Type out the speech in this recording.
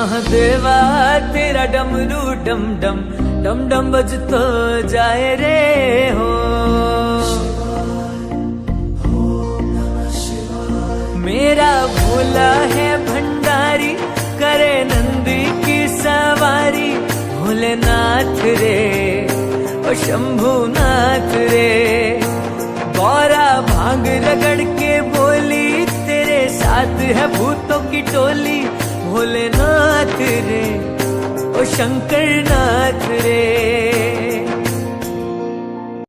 महादेवा तेरा डमरू डम डम डम डम बजतो जाए रे हो। मेरा भोला है भंडारी करे नंदी की सवारी, भोलेनाथ रे ओ शंभुनाथ रे। गौरा भांग रगड़ के बोली तेरे साथ है भूतों की टोली, भोलेनाथ रे ओ शंकरनाथ रे।